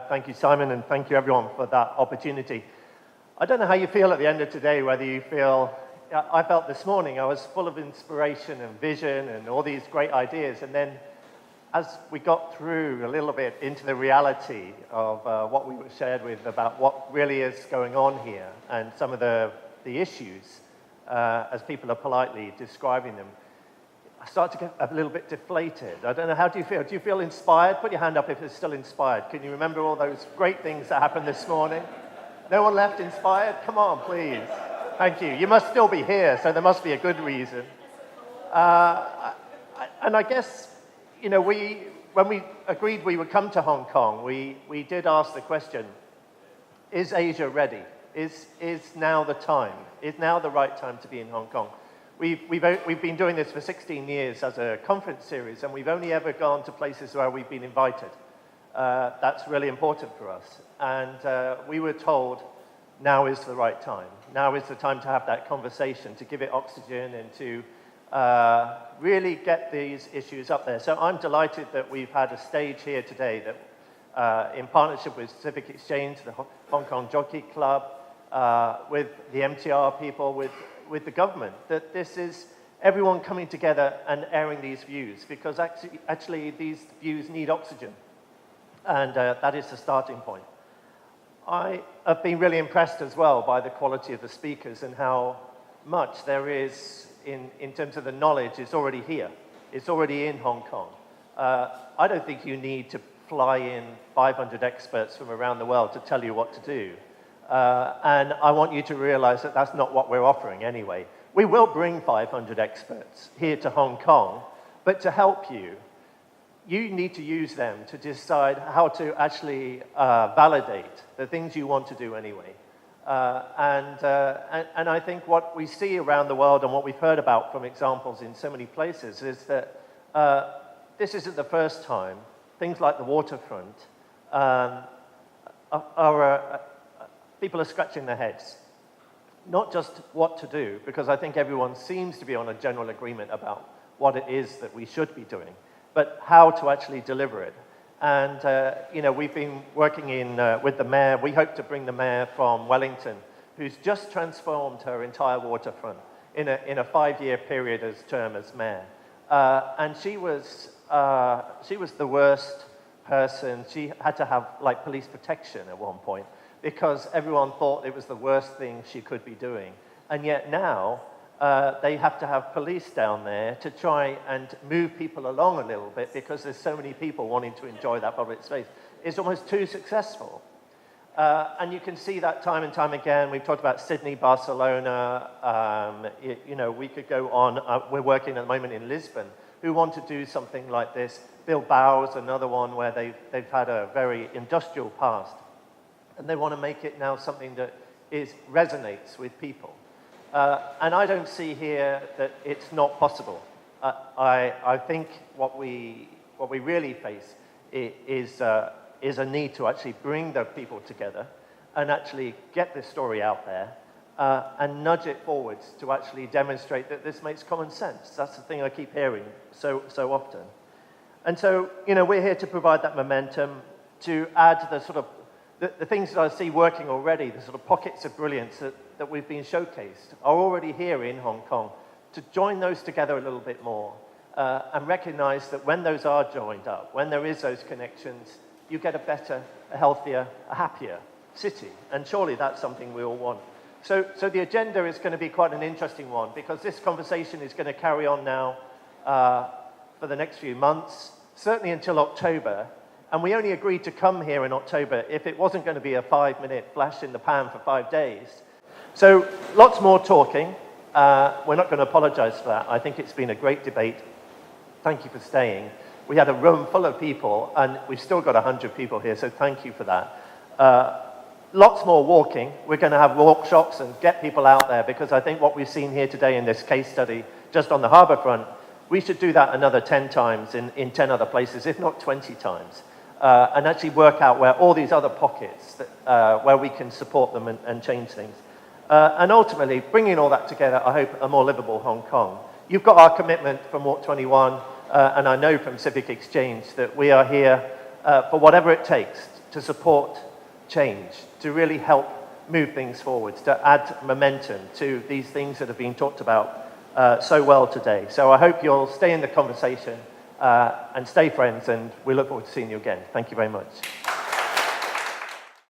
Thank you, Simon, and thank you, everyone, for that opportunity. I don't know how you feel at the end of today, whether you feel... I felt this morning I was full of inspiration and vision and all these great ideas, and then as we got through a little bit into the reality of what we were shared with about what really is going on here and some of the issues, as people are politely describing them, I start to get a little bit deflated. I don't know, how do you feel? Do you feel inspired? Put your hand up if you're still inspired. Can you remember all those great things that happened this morning? No one left inspired? Come on, please. Thank you. You must still be here, so there must be a good reason. And I guess, you know, when we agreed we would come to Hong Kong, we did ask the question, is Asia ready? Is now the time? Is now the right time to be in Hong Kong? We've been doing this for 16 years as a conference series, and we've only ever gone to places where we've been invited. That's really important for us. And we were told, now is the right time. Now is the time to have that conversation, to give it oxygen, and to really get these issues up there. So I'm delighted that we've had a stage here today that, in partnership with Civic Exchange, the Hong Kong Jockey Club, with the MTR people, with the government, that this is everyone coming together and airing these views, because actually these views need oxygen, and that is the starting point. I have been really impressed as well by the quality of the speakers and how much there is in terms of the knowledge. It's already here. It's already in Hong Kong. I don't think you need to fly in 500 experts from around the world to tell you what to do. And I want you to realize that that's not what we're offering anyway. We will bring 500 experts here to Hong Kong, but to help you, you need to use them to decide how to actually validate the things you want to do anyway. And I think what we see around the world and what we've heard about from examples in so many places is that this isn't the first time things like the waterfront people are scratching their heads. Not just what to do, because I think everyone seems to be on a general agreement about what it is that we should be doing, but how to actually deliver it. And, you know, we've been working with the mayor. We hope to bring the mayor from Wellington, who's just transformed her entire waterfront in a 5-year period as term as mayor. And she was the worst person. She had to have, like, police protection at one point, because everyone thought it was the worst thing she could be doing. And yet now, they have to have police down there to try and move people along a little bit, because there's so many people wanting to enjoy that public space. It's almost too successful. And you can see that time and time again. We've talked about Sydney, Barcelona. You know, we could go on. We're working at the moment in Lisbon, who want to do something like this. Bilbao's another one where they've had a very industrial past. And they want to make it now something that resonates with people. And I don't see here that it's not possible. I think what we really face is a need to actually bring the people together and actually get this story out there and nudge it forwards to actually demonstrate that this makes common sense. That's the thing I keep hearing so often. And so, you know, we're here to provide that momentum, to add the sort of the things that I see working already, the sort of pockets of brilliance that we've been showcased are already here in Hong Kong, to join those together a little bit more and recognize that when those are joined up, when there is those connections, you get a better, a healthier, a happier city. And surely that's something we all want. So the agenda is going to be quite an interesting one, because this conversation is going to carry on now for the next few months, certainly until October. And we only agreed to come here in October if it wasn't going to be a 5-minute flash in the pan for 5 days. So lots more talking. We're not going to apologize for that. I think it's been a great debate. Thank you for staying. We had a room full of people, and we've still got 100 people here, so thank you for that. Lots more walking. We're going to have workshops and get people out there, because I think what we've seen here today in this case study, just on the harbour front, we should do that another 10 times in 10 other places, if not 20 times. And actually work out where all these other pockets, where we can support them and change things. And ultimately, bringing all that together, I hope, a more livable Hong Kong. You've got our commitment from Walk21, and I know from Civic Exchange that we are here for whatever it takes to support change, to really help move things forward, to add momentum to these things that have been talked about so well today. So I hope you'll stay in the conversation and stay friends, and we look forward to seeing you again. Thank you very much.